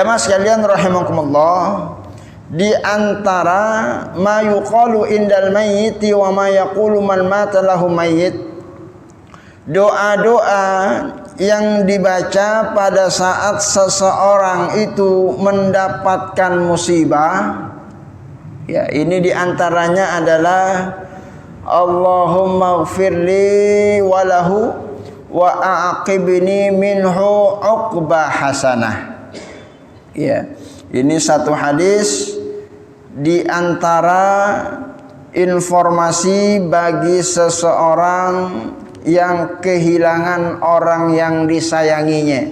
Jamaah sekalian rahimakumullah, di antara ma yuqalu indal mayyiti wa ma yaqulu man mata lahu mayyit, doa-doa yang dibaca pada saat seseorang itu mendapatkan musibah, ya, ini diantaranya adalah Allahumma ighfirli walahu wa aqibni minhu uqba hasanah. Ya, ini satu hadis di antara informasi bagi seseorang yang kehilangan orang yang disayanginya.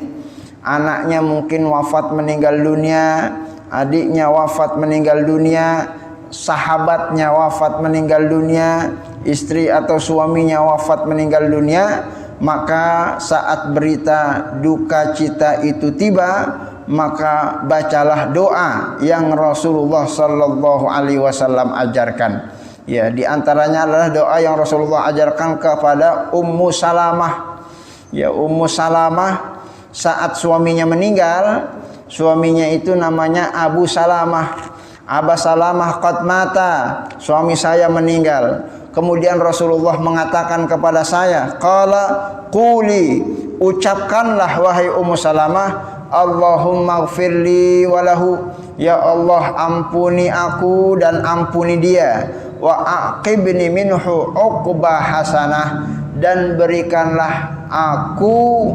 Anaknya mungkin wafat meninggal dunia, adiknya wafat meninggal dunia, sahabatnya wafat meninggal dunia, istri atau suaminya wafat meninggal dunia. Maka saat berita duka cita itu tiba, maka bacalah doa yang Rasulullah sallallahu alaihi wasallam ajarkan. Ya, di antaranya adalah doa yang Rasulullah ajarkan kepada Ummu Salamah. Ya, Ummu Salamah saat suaminya meninggal, suaminya itu namanya Abu Salamah. Aba Salamah qad mata, suami saya meninggal. Kemudian Rasulullah mengatakan kepada saya, qala quli, ucapkanlah wahai Ummu Salamah, Allahumma ighfirli walahu, ya Allah ampuni aku dan ampuni dia, wa aqibni minhu uqba hasanah, dan berikanlah aku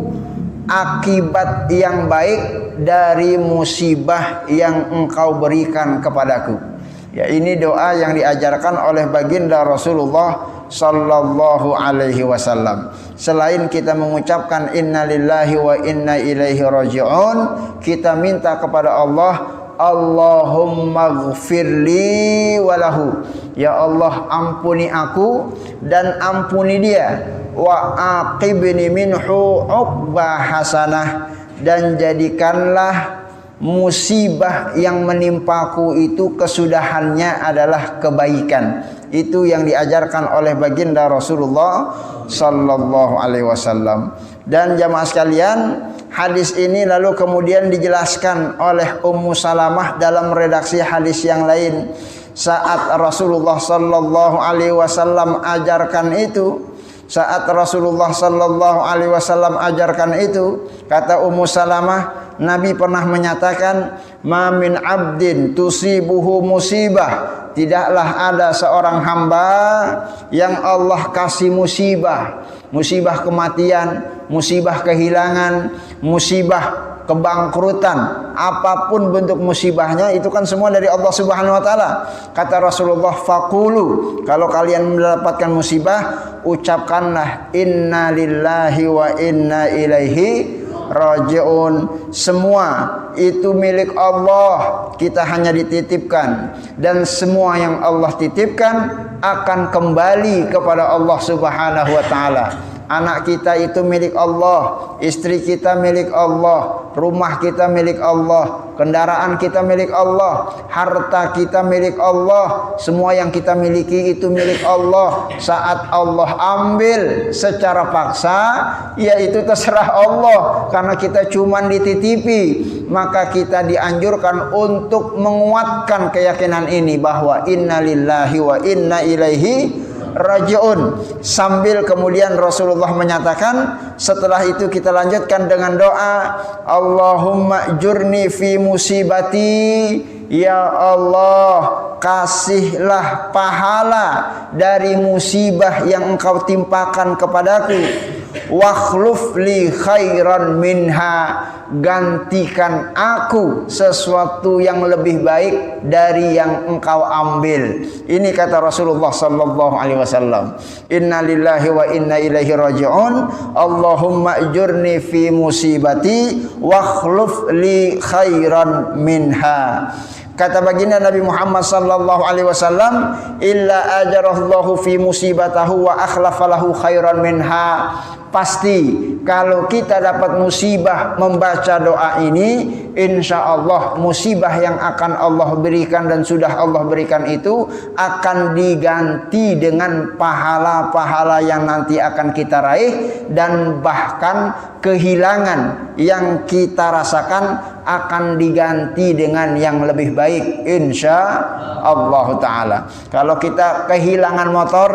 akibat yang baik dari musibah yang engkau berikan kepadaku. Ya, ini doa yang diajarkan oleh baginda Rasulullah sallallahu alaihi wasallam. Selain kita mengucapkan innalillahi wa inna ilaihi raji'un, kita minta kepada Allah, Allahumma ighfirli walahu, ya Allah ampuni aku dan ampuni dia, wa aqibni minhu uqba hasanah, dan jadikanlah musibah yang menimpaku itu kesudahannya adalah kebaikan. Itu yang diajarkan oleh baginda Rasulullah sallallahu alaihi wasallam. Dan jamaah sekalian, hadis ini lalu kemudian dijelaskan oleh Ummu Salamah dalam redaksi hadis yang lain. Saat Rasulullah sallallahu alaihi wasallam ajarkan itu, saat Rasulullah sallallahu alaihi wasallam ajarkan itu, kata Ummu Salamah, Nabi pernah menyatakan, ma min abdin tusibuhu musibah, tidaklah ada seorang hamba yang Allah kasih musibah, musibah kematian, musibah kehilangan, musibah kebangkrutan, apapun bentuk musibahnya itu kan semua dari Allah Subhanahu wa taala. Kata Rasulullah, faqulu, kalau kalian mendapatkan musibah, ucapkanlah inna lillahi wa inna ilaihi raji'un. Semua itu milik Allah, kita hanya dititipkan, dan semua yang Allah titipkan akan kembali kepada Allah Subhanahu wa taala. Anak kita itu milik Allah, istri kita milik Allah, rumah kita milik Allah, kendaraan kita milik Allah, harta kita milik Allah, semua yang kita miliki itu milik Allah. Saat Allah ambil secara paksa, ya itu terserah Allah, karena kita cuma dititipi. Maka kita dianjurkan untuk menguatkan keyakinan ini bahwa inna lillahi wa inna ilaihi raji'un. Sambil kemudian Rasulullah menyatakan, setelah itu kita lanjutkan dengan doa, Allahumma jurni fi musibati, ya Allah kasihlah pahala dari musibah yang engkau timpakan kepadaku, wakhluf li khairan minha, gantikan aku sesuatu yang lebih baik dari yang engkau ambil. Ini kata Rasulullah sallallahu alaihi wasallam, inna lillahi wa inna ilaihi raji'un, Allahumma ajurni fi musibati wakhluf li khairan minha. Kata baginda Nabi Muhammad sallallahu alaihi wasallam, illa ajarallahu fi musibatahu wa akhlafalahu khairan minha. pasti kalau kita dapat musibah membaca doa ini, insya Allah musibah yang akan Allah berikan dan sudah Allah berikan itu akan diganti dengan pahala-pahala yang nanti akan kita raih, dan bahkan kehilangan yang kita rasakan akan diganti dengan yang lebih baik insya Allah Ta'ala. Kalau kita kehilangan motor,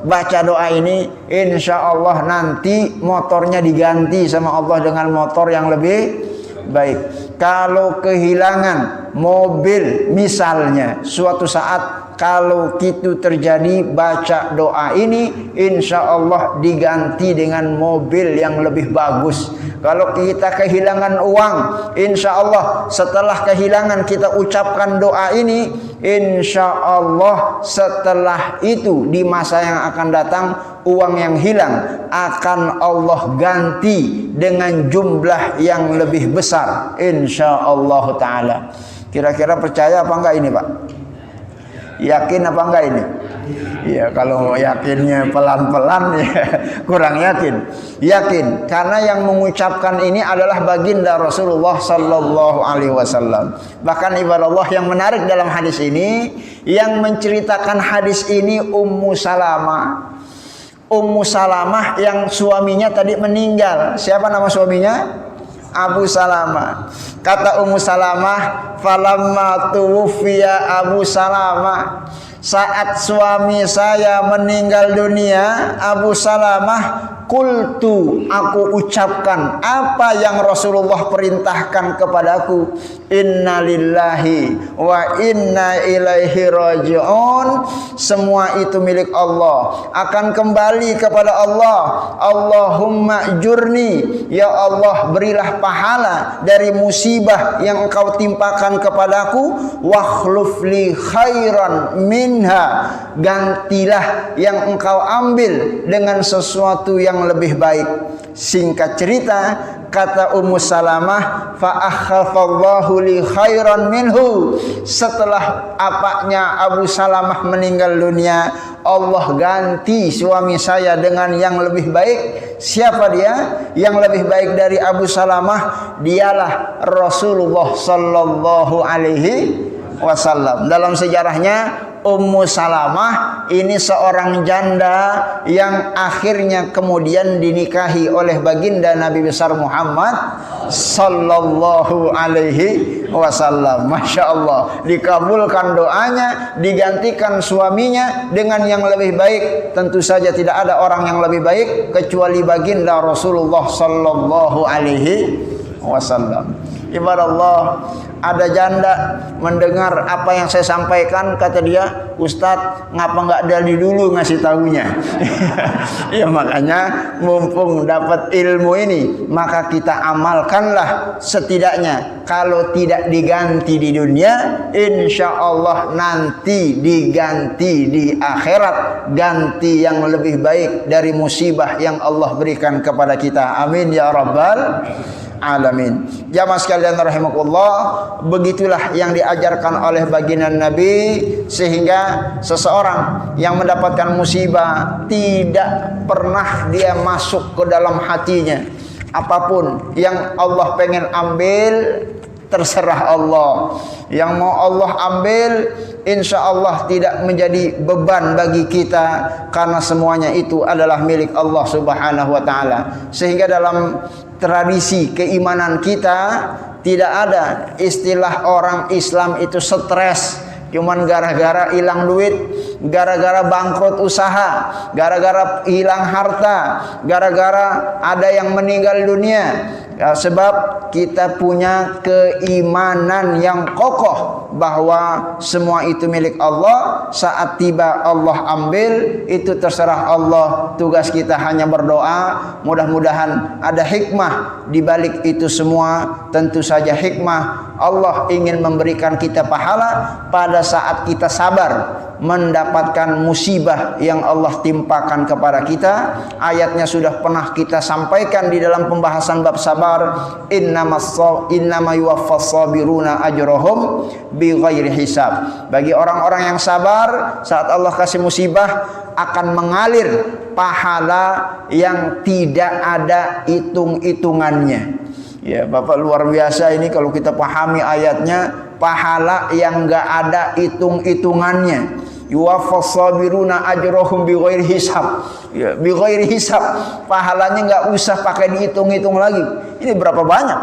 baca doa ini, insya Allah nanti motornya diganti sama Allah dengan motor yang lebih baik. Kalau kehilangan mobil misalnya, suatu saat kalau itu terjadi, baca doa ini, insya Allah diganti dengan mobil yang lebih bagus. Kalau kita kehilangan uang, insya Allah setelah kehilangan kita ucapkan doa ini, insya Allah setelah itu di masa yang akan datang, uang yang hilang akan Allah ganti dengan jumlah yang lebih besar insya Allah Ta'ala. Kira-kira percaya apa enggak ini Pak? Yakin apa enggak ini? Ya, kalau yakinnya pelan-pelan ya kurang yakin. Yakin, karena yang mengucapkan ini adalah baginda Rasulullah sallallahu alaihi wasallam. Bahkan ibadah Allah yang menarik dalam hadis ini, yang menceritakan hadis ini Ummu Salamah. Ummu Salamah yang suaminya tadi meninggal. Siapa nama suaminya? Abu Salamah. Kata Ummu Salamah, falamma tuwfiya Abu Salamah, saat suami saya meninggal dunia, Abu Salamah, qultu, aku ucapkan apa yang Rasulullah perintahkan kepadaku, inna lillahi wa inna ilaihi raji'un, semua itu milik Allah, akan kembali kepada Allah. Allahumma jurni, ya Allah berilah pahala dari musibah yang engkau timpakan kepadaku, wakhluf li khairan minha, gantilah yang engkau ambil dengan sesuatu yang lebih baik. Singkat cerita, kata Ummu Salamah, fa akhafallahu li khairan minhu, setelah apanya Abu Salamah meninggal dunia, Allah ganti suami saya dengan yang lebih baik. Siapa dia? Yang lebih baik dari Abu Salamah, dialah Rasulullah sallallahu alaihi wasallam. Dalam sejarahnya, Ummu Salamah ini seorang janda yang akhirnya kemudian dinikahi oleh baginda Nabi besar Muhammad sallallahu alaihi wasallam. Masya Allah, dikabulkan doanya, digantikan suaminya dengan yang lebih baik. Tentu saja tidak ada orang yang lebih baik kecuali baginda Rasulullah sallallahu alaihi wasallam. Ibarat Allah, ada janda mendengar apa yang saya sampaikan, kata dia, Ustadz, ngapa nggak dari dulu ngasih tahunya? Ya makanya mumpung dapat ilmu ini, maka kita amalkanlah setidaknya. Kalau tidak diganti di dunia, insya Allah nanti diganti di akhirat, ganti yang lebih baik dari musibah yang Allah berikan kepada kita. Amin ya rabbal alamin. Jamaah sekalian rahimakumullah, begitulah yang diajarkan oleh baginda Nabi, sehingga seseorang yang mendapatkan musibah tidak pernah dia masuk ke dalam hatinya apapun yang Allah pengen ambil, terserah Allah. Yang mau Allah ambil, insya Allah tidak menjadi beban bagi kita, karena semuanya itu adalah milik Allah subhanahu wa ta'ala. Sehingga dalam tradisi keimanan kita tidak ada istilah orang Islam itu stres cuman gara-gara hilang duit, gara-gara bangkrut usaha, gara-gara hilang harta, gara-gara ada yang meninggal dunia. Ya, sebab kita punya keimanan yang kokoh bahwa semua itu milik Allah. Saat tiba Allah ambil, itu terserah Allah. Tugas kita hanya berdoa, mudah-mudahan ada hikmah di balik itu semua. Tentu saja hikmah Allah ingin memberikan kita pahala pada saat kita sabar mendapatkan musibah yang Allah timpakan kepada kita. Ayatnya sudah pernah kita sampaikan di dalam pembahasan bab sabar. Innama yuwaffas sabiruna ajrahum bighairi hisab. Bagi orang-orang yang sabar, saat Allah kasih musibah akan mengalir pahala yang tidak ada hitung-hitungannya. Ya, Bapak luar biasa ini kalau kita pahami ayatnya, pahala yang enggak ada hitung-hitungannya. Yuwaffas sabiruna ajrahum bighairi hisab. Ya, bighairi hisab. Pahalanya enggak usah pakai dihitung-hitung lagi. Ini berapa banyak?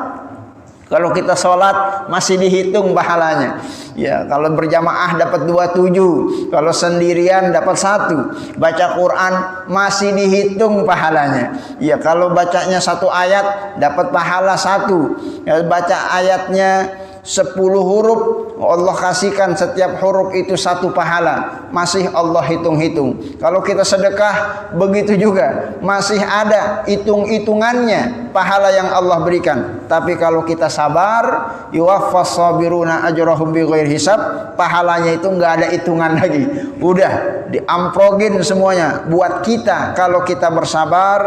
Kalau kita sholat masih dihitung pahalanya. Ya, kalau berjamaah dapat 27, kalau sendirian dapat 1. Baca Quran masih dihitung pahalanya. Ya, kalau bacanya 1 ayat dapat pahala 1. Ya, baca ayatnya 10 huruf, Allah kasihkan setiap huruf itu 1 pahala. Masih Allah hitung-hitung. Kalau kita sedekah begitu juga, masih ada hitung-hitungannya pahala yang Allah berikan. Tapi kalau kita sabar, yuwaffas sabiruna ajrahum bighairi hisab, pahalanya itu enggak ada hitungan lagi. Udah diamprogin semuanya buat kita. Kalau kita bersabar,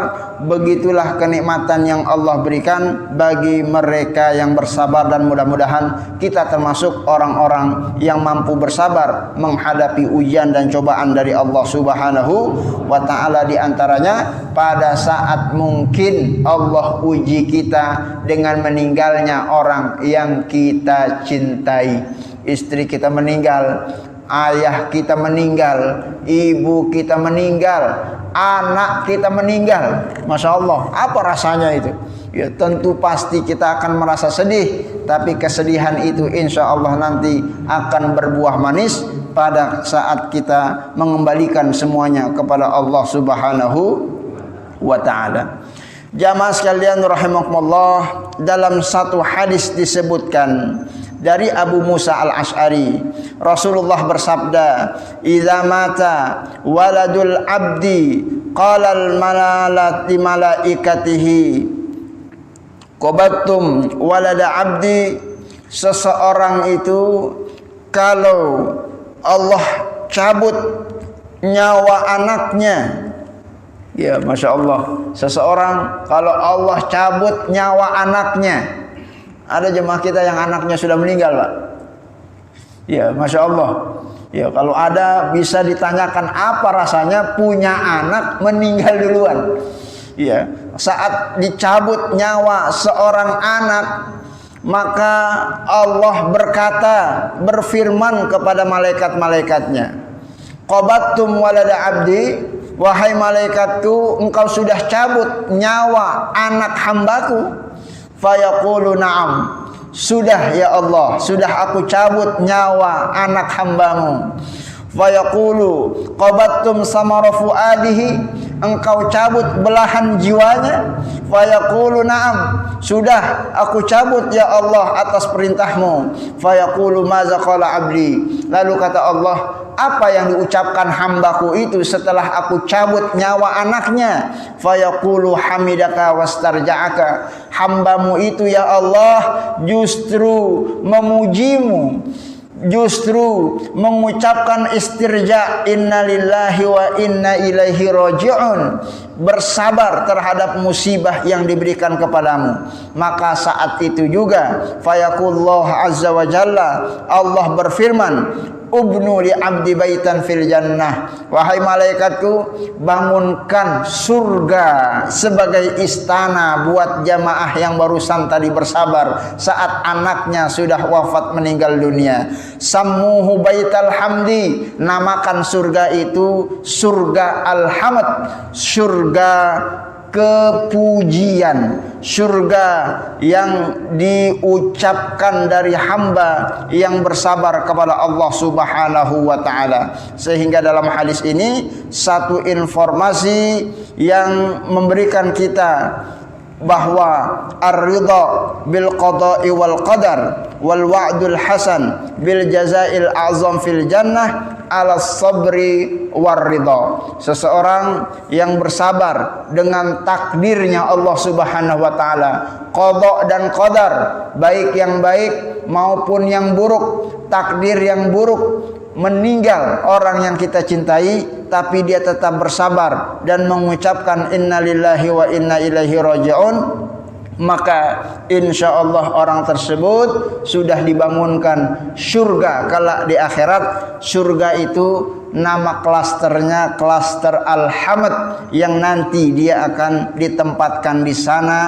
begitulah kenikmatan yang Allah berikan bagi mereka yang bersabar, dan mudah-mudahan kita termasuk orang-orang yang mampu bersabar menghadapi ujian dan cobaan dari Allah Subhanahu wa taala. Di antaranya pada saat mungkin Allah uji kita dengan meninggalnya orang yang kita cintai. Istri kita meninggal, ayah kita meninggal, ibu kita meninggal, anak kita meninggal. Masya Allah, apa rasanya itu? Ya, tentu pasti kita akan merasa sedih, tapi kesedihan itu insya Allah nanti akan berbuah manis pada saat kita mengembalikan semuanya kepada Allah Subhanahu wa ta'ala. Jamaah sekalian rahimakumullah, dalam satu hadis disebutkan dari Abu Musa al-Ash'ari, Rasulullah bersabda, "Idza mata waladul abdi qala al-malati malaikatihi qabattum walada abdi." Seseorang itu kalau Allah cabut nyawa anaknya, ya Masya Allah, seseorang kalau Allah cabut nyawa anaknya. Ada jemaah kita yang anaknya sudah meninggal, Pak. Ya, Masya Allah. Ya, kalau ada bisa ditanyakan apa rasanya punya anak meninggal duluan. Ya, saat dicabut nyawa seorang anak, maka Allah berfirman kepada malaikat-malaikatnya, qabattum walada abdi, wahai malaikatku, engkau sudah cabut nyawa anak hambaku. Fayaqulu na'am, sudah ya Allah, sudah aku cabut nyawa anak hambamu. Fayaqulu qabattum samara fuadihi, engkau cabut belahan jiwanya. Fayaqulu na'am, sudah aku cabut ya Allah atas perintahmu. Fayaqulu maza qala abdi, lalu kata Allah, apa yang diucapkan hambaku itu setelah aku cabut nyawa anaknya? Fayaqulu hamidaka wastarja'aka, hambamu itu ya Allah justru memujimu, justru mengucapkan istirja, innalillahi wa inna ilaihi raji'un, bersabar terhadap musibah yang diberikan kepadamu. Maka saat itu juga fayaqullah azza wa jalla, Allah berfirman, ubnu li abdi baitan fil jannah, wahai malaikatku, bangunkan surga sebagai istana buat jamaah yang barusan tadi bersabar saat anaknya sudah wafat meninggal dunia. Sammuhu baital hamdi, namakan surga itu surga alhamd, surga kepujian, surga yang diucapkan dari hamba yang bersabar kepada Allah Subhanahu wa taala. Sehingga dalam hadis ini satu informasi yang memberikan kita bahwa ar-ridha bil qada'i wal qadar wal wa'dul hasan bil jazail azam fil jannah ala sabri war ridha. Seseorang yang bersabar dengan takdirnya Allah Subhanahu wa taala, qada dan qadar, baik yang baik maupun yang buruk, takdir yang buruk, meninggal orang yang kita cintai, tapi dia tetap bersabar dan mengucapkan innalillahi wa inna ilaihi raji'un, maka insya Allah orang tersebut sudah dibangunkan surga kelak di akhirat. Surga itu nama klasternya klaster Al-Hamad yang nanti dia akan ditempatkan di sana.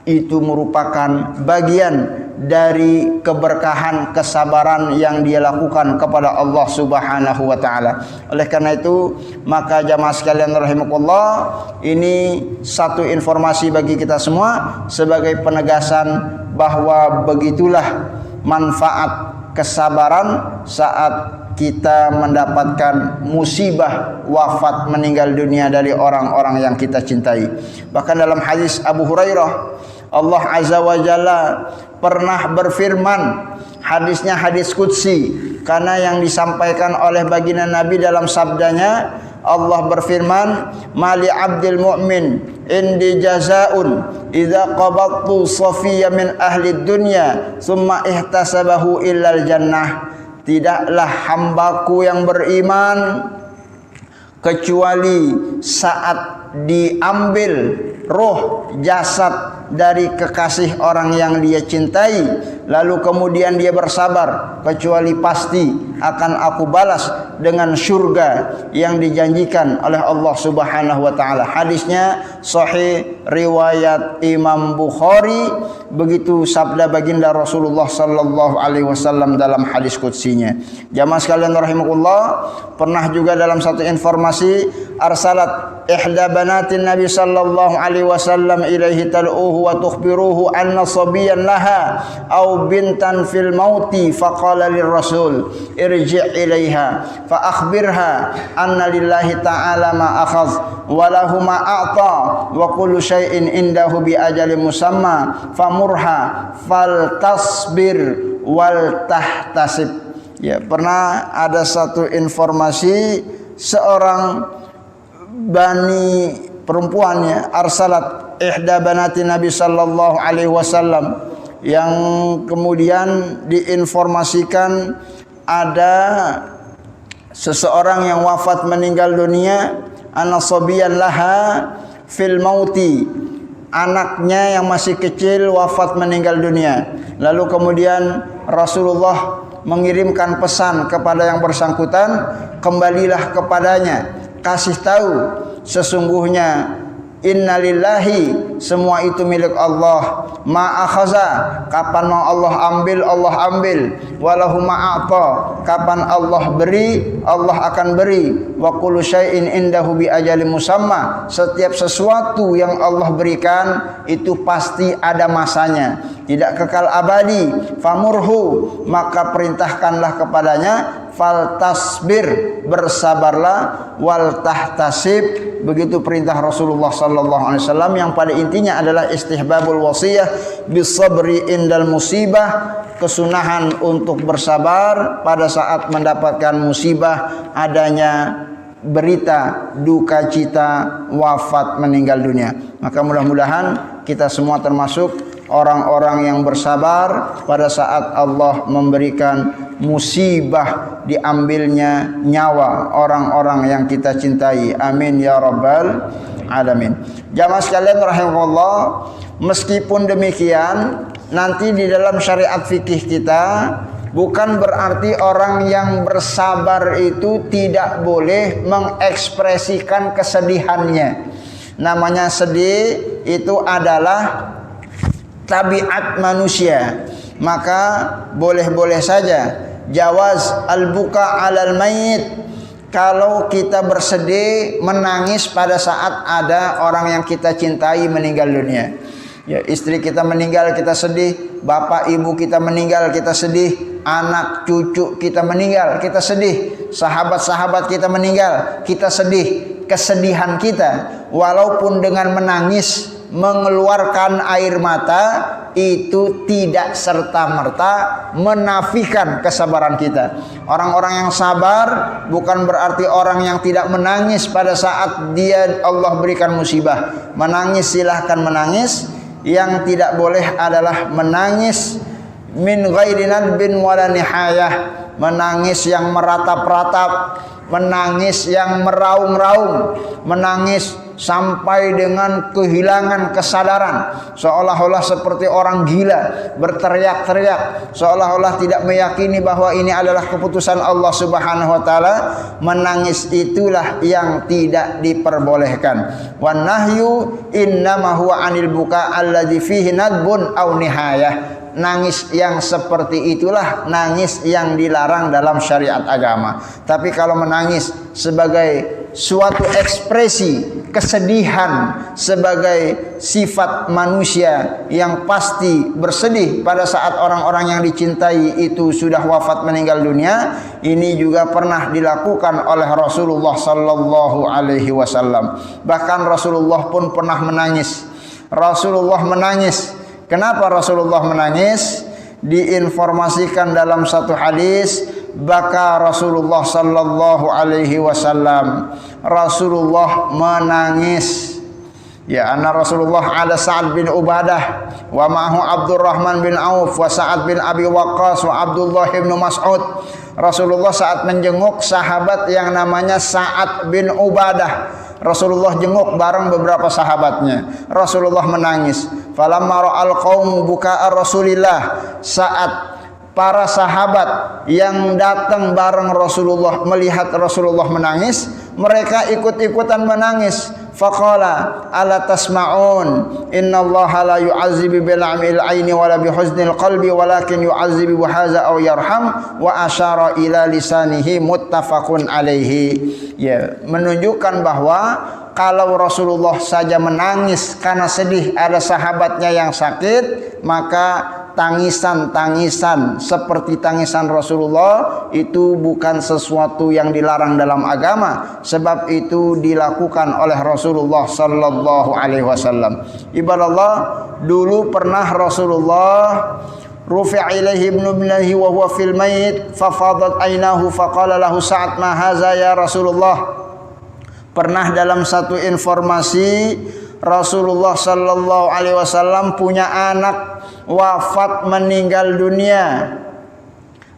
Itu merupakan bagian dari keberkahan kesabaran yang dia lakukan kepada Allah Subhanahu wa taala. Oleh karena itu, maka jamaah sekalian rahimakumullah, ini satu informasi bagi kita semua sebagai penegasan bahwa begitulah manfaat kesabaran saat kita mendapatkan musibah wafat meninggal dunia dari orang-orang yang kita cintai. Bahkan dalam hadis Abu Hurairah, Allah Azza wa Jalla pernah berfirman, hadisnya hadis qudsi, karena yang disampaikan oleh baginda Nabi dalam sabdanya, Allah berfirman, mali abdil mu'min indi jazaun idza qabattu safiyya min ahli dunya thumma ihtasabahu illal jannah. Tidaklah hambaku yang beriman kecuali saat diambil roh jasad dari kekasih orang yang dia cintai, lalu kemudian dia bersabar, kecuali pasti akan aku balas dengan surga yang dijanjikan oleh Allah Subhanahu wa taala. Hadisnya sahih riwayat Imam Bukhari. Begitu sabda baginda Rasulullah sallallahu alaihi wasallam dalam hadis qutsinya. Jamaah sekalian rahimakumullah, pernah juga dalam satu informasi, arsalat ihda banatin Nabi sallallahu alaihi wasallam ilaihi tal'uhu wa tukhbiruhu anna sabiyan laha aw bintan fil mauti faqala lirrasul irji' ilaiha fa akhbirha anna lillahi ta'ala ma akhadh wa lahu ma a'ta wa kullu syai'in indahu bi ajalin musamma famurha faltasbir wal tahtasib. Ya, pernah ada satu informasi seorang bani perempuannya, arsalat ihda banati Nabi sallallahu alaihi wasallam, yang kemudian diinformasikan ada seseorang yang wafat meninggal dunia, anasabiyan laha fil mauti, anaknya yang masih kecil wafat meninggal dunia. Lalu kemudian Rasulullah mengirimkan pesan kepada yang bersangkutan, kembalilah kepadanya, kasih tahu sesungguhnya innalillahi, semua itu milik Allah, ma akhaza, kapan mau Allah ambil, Allah ambil, walahu ma a'ta, kapan Allah beri, Allah akan beri, wa kullu syai'in indahu bi ajalin musamma, setiap sesuatu yang Allah berikan itu pasti ada masanya, tidak kekal abadi. Famurhu, maka perintahkanlah kepadanya, faltasbir, bersabarlah, wal tahtasib, begitu perintah Rasulullah sallallahu alaihi wasallam, yang pada intinya adalah istihbabul wasiyah bisabri indal musibah, kesunahan untuk bersabar pada saat mendapatkan musibah, adanya berita duka cita wafat meninggal dunia. Maka mudah-mudahan kita semua termasuk orang-orang yang bersabar pada saat Allah memberikan musibah, diambilnya nyawa orang-orang yang kita cintai. Amin ya rabbal alamin. Jamaah sekalian rahimakumullah, meskipun demikian, nanti di dalam syariat fikih kita bukan berarti orang yang bersabar itu tidak boleh mengekspresikan kesedihannya. Namanya sedih itu adalah tabiat manusia, maka boleh-boleh saja jawaz al-buka 'alal mayyit. Kalau kita bersedih, menangis pada saat ada orang yang kita cintai meninggal dunia. Ya, istri kita meninggal, kita sedih. Bapak ibu kita meninggal, kita sedih. Anak cucu kita meninggal, kita sedih. Sahabat-sahabat kita meninggal, kita sedih. Kesedihan kita, walaupun dengan menangis, mengeluarkan air mata, itu tidak serta-merta menafikan kesabaran kita. Orang-orang yang sabar bukan berarti orang yang tidak menangis pada saat dia Allah berikan musibah. Menangis silahkan menangis, yang tidak boleh adalah menangis min ghairi nadbin wala nihayah, menangis yang meratap-ratap, menangis yang meraung-raung, menangis sampai dengan kehilangan kesadaran, seolah-olah seperti orang gila, berteriak-teriak, seolah-olah tidak meyakini bahwa ini adalah keputusan Allah Subhanahu wa taala. Menangis itulah yang tidak diperbolehkan. Wan nahyu innama huwa 'anil buka alladzi fihi nadbun aw nihayah. Nangis yang seperti itulah nangis yang dilarang dalam syariat agama. Tapi kalau menangis sebagai suatu ekspresi kesedihan, sebagai sifat manusia yang pasti bersedih pada saat orang-orang yang dicintai itu sudah wafat meninggal dunia, ini juga pernah dilakukan oleh Rasulullah sallallahu alaihi wasallam. Bahkan Rasulullah pun pernah menangis. Rasulullah menangis. Kenapa Rasulullah menangis? Diinformasikan dalam satu hadis, baka Rasulullah sallallahu alaihi wasallam. Rasulullah menangis. Ya, anna Rasulullah ada Sa'ad bin Ubadah wa ma'ahu Abdurrahman bin Auf wa Sa'ad bin Abi Waqqas wa Abdullah bin Mas'ud. Rasulullah saat menjenguk sahabat yang namanya Sa'ad bin Ubadah. Rasulullah jenguk bareng beberapa sahabatnya. Rasulullah menangis. Falamma ra'al qaum buka'a Rasulillah, saat para sahabat yang datang bareng Rasulullah melihat Rasulullah menangis, mereka ikut-ikutan menangis. Faqala ala tasma'un innallaha la yu'azzibu bil 'amil 'aini wala bi huznil qalbi walakin yu'azzibu hadza aw yarham wa asyara ila lisanihi muttafaqun alaihi. Ya, menunjukkan bahwa kalau Rasulullah saja menangis karena sedih ada sahabatnya yang sakit, maka tangisan-tangisan seperti tangisan Rasulullah itu bukan sesuatu yang dilarang dalam agama, sebab itu dilakukan oleh Rasulullah sallallahu alaihi wasallam. Ibadallah, dulu pernah Rasulullah rufi'a ilaihi ibnuhi wa huwa fil mayit fafadat ainahu faqala lahu Sa'ad ma hadza ya Rasulullah. Pernah dalam satu informasi Rasulullah sallallahu alaihi wasallam punya anak wafat meninggal dunia.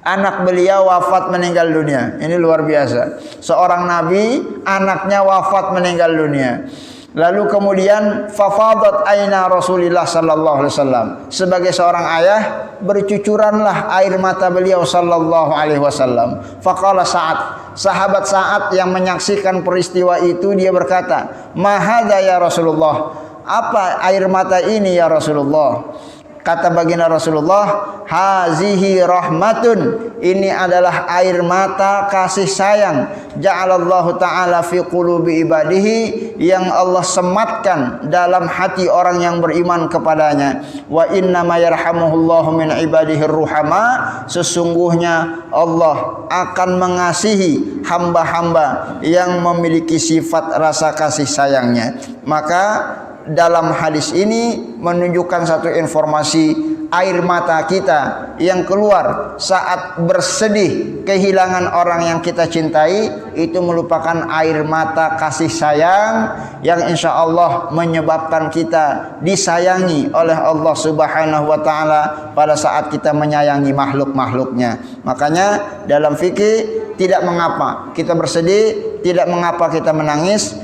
Anak beliau wafat meninggal dunia. Ini luar biasa. Seorang nabi anaknya wafat meninggal dunia. Lalu kemudian fafadat aina Rasulullah sallallahu alaihi wasallam. Sebagai seorang ayah bercucuranlah air mata beliau sallallahu alaihi wasallam. Faqala Sa'ad, sahabat Sa'ad yang menyaksikan peristiwa itu, dia berkata, "Ma hadza ya Rasulullah?" Apa air mata ini ya Rasulullah? Kata baginda Rasulullah, hazihi rahmatun, ini adalah air mata kasih sayang. Ja'alallahu ta'ala fi qulubi ibadihi, yang Allah sematkan dalam hati orang yang beriman kepadanya. Wa inna ma yarhamuhullahu min ibadihi ruhama, sesungguhnya Allah akan mengasihi hamba-hamba yang memiliki sifat rasa kasih sayangnya. Maka dalam hadis ini menunjukkan satu informasi, air mata kita yang keluar saat bersedih kehilangan orang yang kita cintai itu merupakan air mata kasih sayang yang insya Allah menyebabkan kita disayangi oleh Allah Subhanahu wa taala pada saat kita menyayangi makhluk-makhluknya. Makanya dalam fikih tidak mengapa kita bersedih, tidak mengapa kita menangis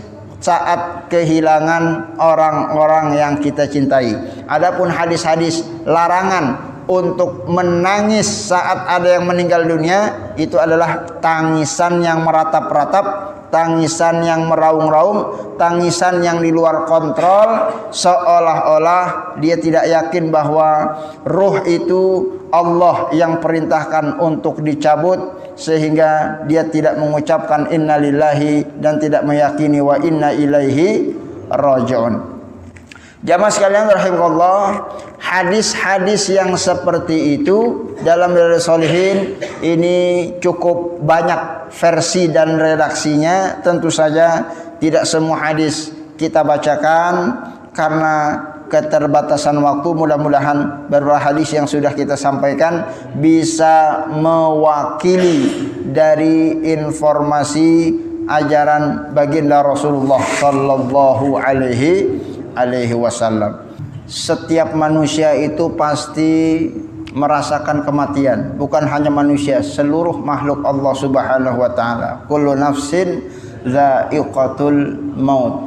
saat kehilangan orang-orang yang kita cintai. Adapun hadis-hadis larangan untuk menangis saat ada yang meninggal dunia, itu adalah tangisan yang meratap-ratap, tangisan yang meraung-raung, tangisan yang di luar kontrol, seolah-olah dia tidak yakin bahwa ruh itu Allah yang perintahkan untuk dicabut, sehingga dia tidak mengucapkan innalillahi dan tidak meyakini wa inna ilaihi raji'un. Jamaah sekalian rahimakumullah, hadis-hadis yang seperti itu dalam Riyadhus Shalihin ini cukup banyak versi dan redaksinya. Tentu saja tidak semua hadis kita bacakan karena keterbatasan waktu. Mudah-mudahan beberapa hadis yang sudah kita sampaikan bisa mewakili dari informasi ajaran baginda Rasulullah sallallahu alaihi wasallam. Setiap manusia itu pasti merasakan kematian, bukan hanya manusia, seluruh makhluk Allah Subhanahu wa taala. Kullu nafsin dha'iqatul maut.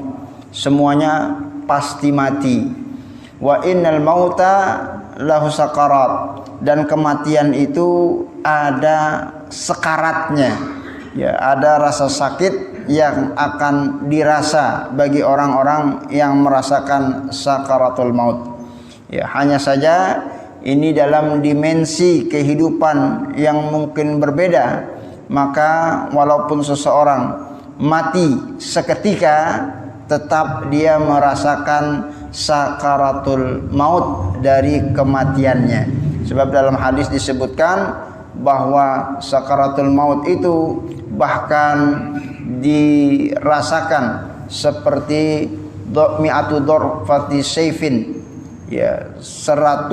semuanya pasti mati. Wa innal mauta lahu sakarat, dan kematian itu ada sekaratnya, ya, ada rasa sakit yang akan dirasa bagi orang-orang yang merasakan sakaratul maut. Ya, hanya saja ini dalam dimensi kehidupan yang mungkin berbeda, maka walaupun seseorang mati seketika, tetap dia merasakan sakaratul maut dari kematiannya. Sebab dalam hadis disebutkan bahwa sakaratul maut itu bahkan dirasakan seperti mi'atu dorfati sayfin, ya, 100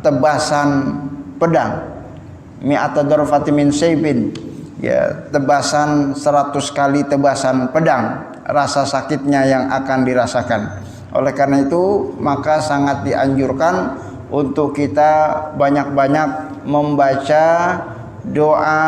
tebasan pedang. Mi'atu dorfati min sayfin, ya, tebasan 100 kali tebasan pedang, rasa sakitnya yang akan dirasakan. Oleh karena itu, maka sangat dianjurkan untuk kita banyak-banyak membaca doa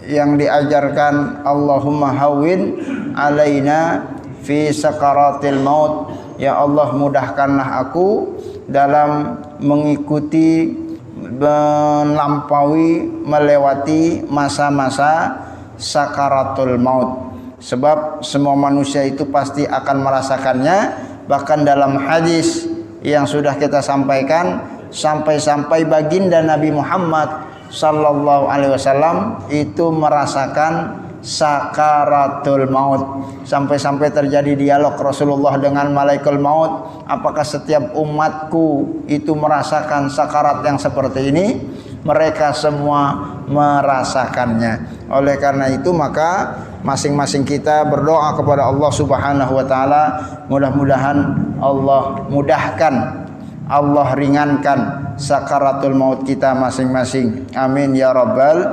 yang diajarkan, Allahumma hawwin alaina fi sakaratil maut. Ya Allah, mudahkanlah aku dalam mengikuti, melampaui, melewati masa-masa sakaratul maut. Sebab semua manusia itu pasti akan merasakannya. Bahkan dalam hadis yang sudah kita sampaikan, sampai-sampai baginda Nabi Muhammad sallallahu alaihi wasallam itu merasakan sakaratul maut. Sampai-sampai terjadi dialog Rasulullah dengan malaikat maut, apakah setiap umatku itu merasakan sakarat yang seperti ini? Mereka semua merasakannya. Oleh karena itu, maka masing-masing kita berdoa kepada Allah Subhanahu wa taala, mudah-mudahan Allah mudahkan, Allah ringankan sakaratul maut kita masing-masing. Amin ya rabbal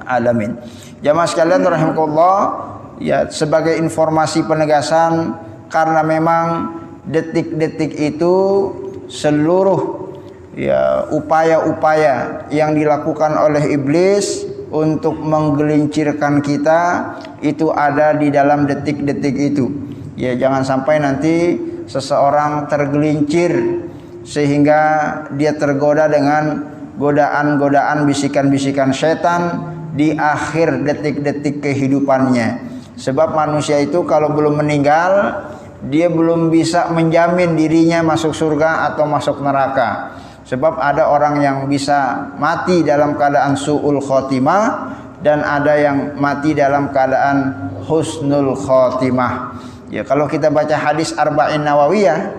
alamin. Jamaah sekalian rahimakumullah, ya, sebagai informasi penegasan, karena memang detik-detik itu seluruh, ya, upaya-upaya yang dilakukan oleh iblis untuk menggelincirkan kita itu ada di dalam detik-detik itu. Ya, jangan sampai nanti seseorang tergelincir sehingga dia tergoda dengan godaan-godaan, bisikan-bisikan setan di akhir detik-detik kehidupannya. Sebab manusia itu kalau belum meninggal, dia belum bisa menjamin dirinya masuk surga atau masuk neraka. Sebab ada orang yang bisa mati dalam keadaan su'ul khotimah, dan ada yang mati dalam keadaan husnul khotimah. Ya, kalau kita baca hadis Arba'in Nawawiyah,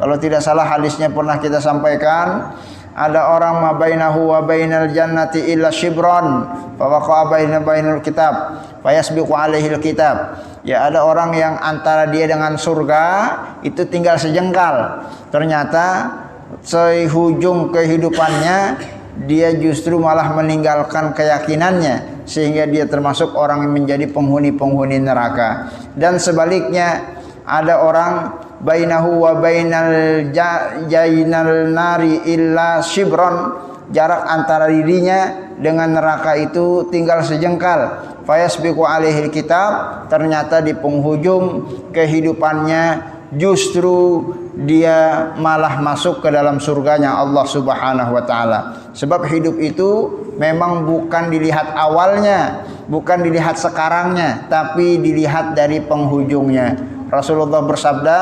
kalau tidak salah hadisnya pernah kita sampaikan, ada orang ma bainahu wa bainal jannati illa shibran fa waqa bainal kitab fayasbiqu alaihi alkitab. Ya, ada orang yang antara dia dengan surga itu tinggal sejengkal. Ternyata sehujung kehidupannya dia justru malah meninggalkan keyakinannya, sehingga dia termasuk orang yang menjadi penghuni-penghuni neraka. Dan sebaliknya, ada orang bainahu wa bainal jainal nari illa shibron, jarak antara dirinya dengan neraka itu tinggal sejengkal. Fayasbiqu alaihi kitab, ternyata di penghujung kehidupannya justru dia malah masuk ke dalam surganya Allah Subhanahu wa taala. Sebab hidup itu memang bukan dilihat awalnya, bukan dilihat sekarangnya, tapi dilihat dari penghujungnya. Rasulullah bersabda,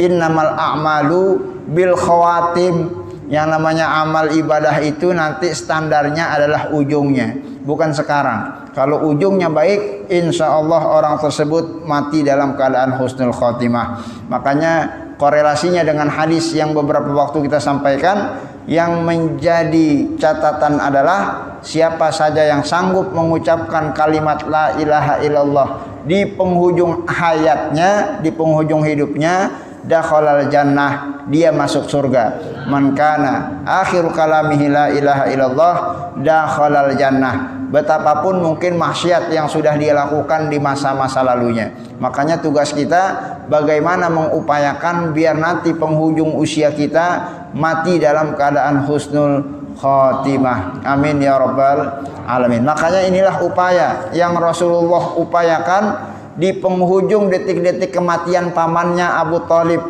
innamal a'malu bil khawatim. Yang namanya amal ibadah itu nanti standarnya adalah ujungnya, bukan sekarang. Kalau ujungnya baik, insya Allah orang tersebut mati dalam keadaan husnul khotimah. Makanya korelasinya dengan hadis yang beberapa waktu kita sampaikan, yang menjadi catatan adalah siapa saja yang sanggup mengucapkan kalimat la ilaha illallah di penghujung hayatnya, di penghujung hidupnya, dakhalal jannah, dia masuk surga. Man kana akhiru kalamihi la ilaha illallah dakhalal jannah. Betapapun mungkin maksiat yang sudah dia lakukan di masa-masa lalunya. Makanya tugas kita bagaimana mengupayakan biar nanti penghujung usia kita mati dalam keadaan husnul khotimah. Amin ya rabbal alamin. Makanya inilah upaya yang Rasulullah upayakan di penghujung detik-detik kematian pamannya Abu Thalib.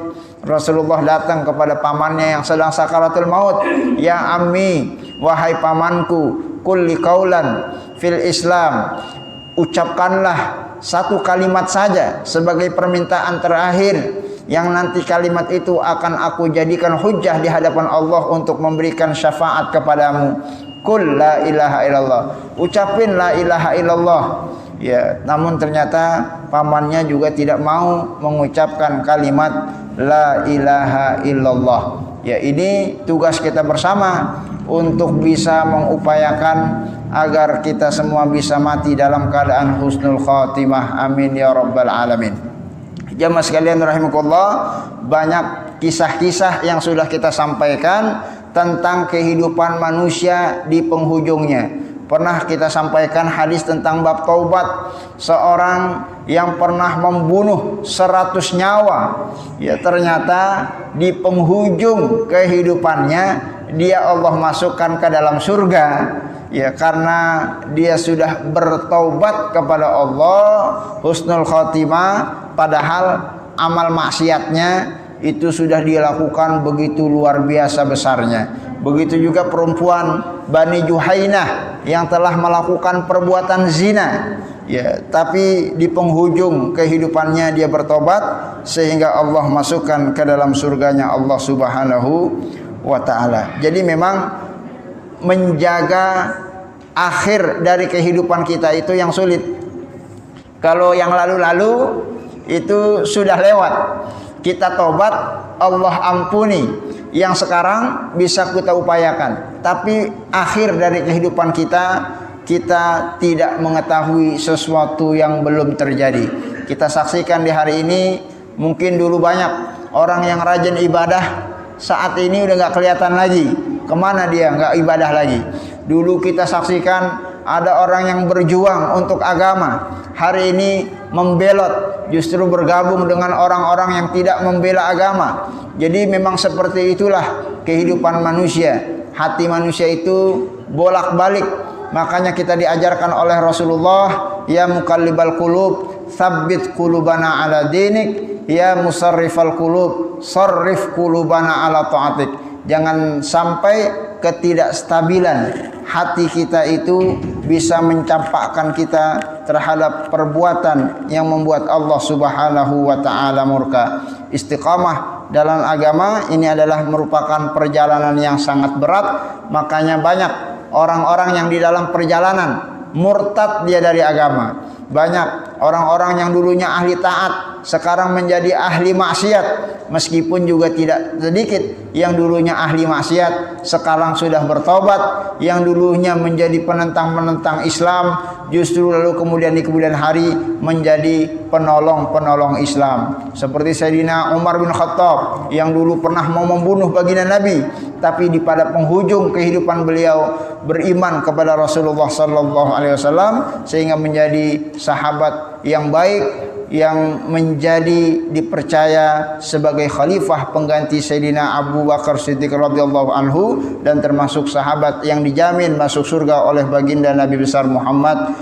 Rasulullah datang kepada pamannya yang sedang sakaratul maut. Ya ammi, wahai pamanku, kulli qaulan fil Islam. Ucapkanlah satu kalimat saja sebagai permintaan terakhir, yang nanti kalimat itu akan aku jadikan hujjah di hadapan Allah untuk memberikan syafaat kepadamu. Qul la ilaha illallah. Ucapin la ilaha illallah. Ya, namun ternyata pamannya juga tidak mau mengucapkan kalimat la ilaha illallah. Ya, ini tugas kita bersama untuk bisa mengupayakan agar kita semua bisa mati dalam keadaan husnul khatimah. Amin ya rabbal alamin. Jamaah sekalian rahimakumullah, banyak kisah-kisah yang sudah kita sampaikan tentang kehidupan manusia di penghujungnya. Pernah kita sampaikan hadis tentang bab taubat, seorang yang pernah membunuh 100 nyawa, ya ternyata di penghujung kehidupannya dia Allah masukkan ke dalam surga, ya karena dia sudah bertaubat kepada Allah, husnul khotimah, padahal amal maksiatnya itu sudah dilakukan begitu luar biasa besarnya. Begitu juga perempuan Bani Juhainah yang telah melakukan perbuatan zina, ya tapi di penghujung kehidupannya dia bertobat sehingga Allah masukkan ke dalam surganya Allah Subhanahu wa taala. Jadi memang menjaga akhir dari kehidupan kita itu yang sulit. Kalau yang lalu-lalu itu sudah lewat, kita tobat, Allah ampuni. Yang sekarang bisa kita upayakan, tapi akhir dari kehidupan kita tidak mengetahui sesuatu yang belum terjadi. Kita saksikan di hari ini, mungkin dulu banyak orang yang rajin ibadah, saat ini udah nggak kelihatan lagi. Kemana dia? Nggak ibadah lagi. Dulu kita saksikan ada orang yang berjuang untuk agama, hari ini membelot, justru bergabung dengan orang-orang yang tidak membela agama. Jadi memang seperti itulah kehidupan manusia. Hati manusia itu bolak-balik. Makanya kita diajarkan oleh Rasulullah, ya muqallibal qulub, tsabbit qulubana ala dinik, ya musarrifal qulub, sarrif qulubana ala ta'atik. Jangan sampai ketidakstabilan hati kita itu bisa mencampakkan kita terhadap perbuatan yang membuat Allah Subhanahu wa taala murka. Istiqamah dalam agama ini adalah merupakan perjalanan yang sangat berat. Makanya banyak orang-orang yang di dalam perjalanan murtad dia dari agama. Banyak orang-orang yang dulunya ahli taat sekarang menjadi ahli maksiat, meskipun juga tidak sedikit yang dulunya ahli maksiat sekarang sudah bertobat, yang dulunya menjadi penentang-penentang Islam justru lalu kemudian di kemudian hari menjadi penolong-penolong Islam. Seperti Sayyidina Umar bin Khattab yang dulu pernah mau membunuh baginda Nabi, tapi di pada penghujung kehidupan beliau beriman kepada Rasulullah sallallahu alaihi wasallam sehingga menjadi sahabat yang baik, yang menjadi dipercaya sebagai khalifah pengganti Sayyidina Abu Bakar Siddiq radhiyallahu anhu, dan termasuk sahabat yang dijamin masuk surga oleh baginda Nabi besar Muhammad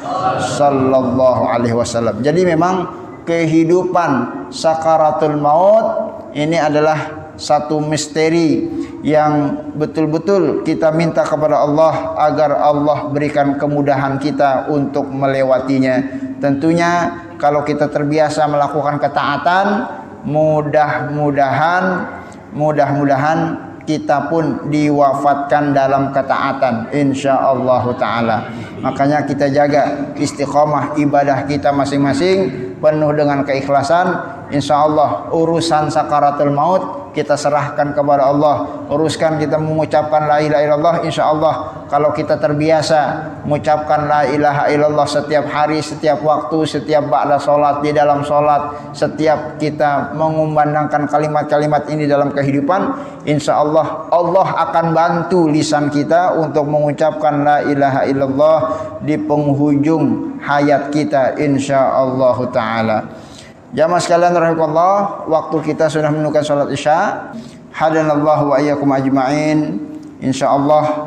sallallahu alaihi wasallam. Jadi memang kehidupan sakaratul maut ini adalah satu misteri yang betul-betul kita minta kepada Allah agar Allah berikan kemudahan kita untuk melewatinya. Tentunya kalau kita terbiasa melakukan ketaatan, mudah-mudahan kita pun diwafatkan dalam ketaatan insyaallah taala. Makanya kita jaga istiqomah ibadah kita masing-masing penuh dengan keikhlasan. Insyaallah urusan sakaratul maut kita serahkan kepada Allah. Uruskan kita mengucapkan la ilaha illallah, insyaallah kalau kita terbiasa mengucapkan la ilaha illallah setiap hari, setiap waktu, setiap ba'da salat, di dalam salat, setiap kita mengumandangkan kalimat-kalimat ini dalam kehidupan, insyaallah Allah akan bantu lisan kita untuk mengucapkan la ilaha illallah di penghujung hayat kita insyaallah taala. Jamaah sekalian rahimakumullah, waktu kita sudah menunaikan salat Isya. Hadanallahu wa iyyakum ajma'in. Insyaallah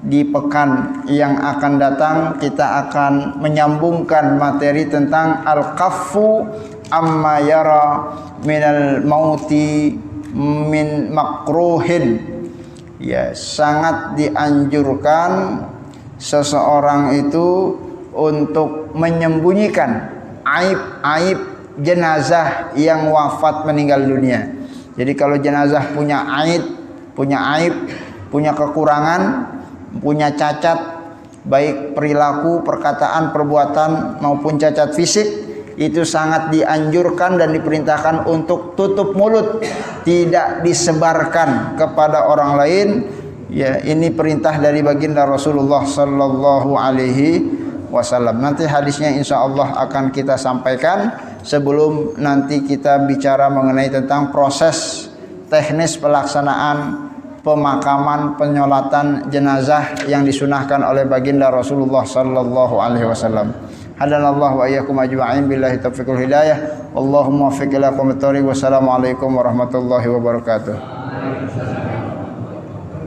di pekan yang akan datang kita akan menyambungkan materi tentang al-kaffu amma yara minal mauti min makruhin. Ya, sangat dianjurkan seseorang itu untuk menyembunyikan aib-aib jenazah yang wafat meninggal dunia. Jadi kalau jenazah punya aib, punya kekurangan, punya cacat baik perilaku, perkataan, perbuatan maupun cacat fisik, itu sangat dianjurkan dan diperintahkan untuk tutup mulut, tidak disebarkan kepada orang lain. Ya, ini perintah dari baginda Rasulullah sallallahu alaihi wasallam. Nanti hadisnya insyaallah akan kita sampaikan sebelum nanti kita bicara mengenai tentang proses teknis pelaksanaan pemakaman, penyolatan jenazah yang disunahkan oleh baginda Rasulullah sallallahu alaihi wasallam. Hadanallahu wa iyyakum ajma'in billahi taufiqul hidayah. Allahumma waffiq ila aqwamit thoriq. Wassalamualaikum warahmatullahi wabarakatuh.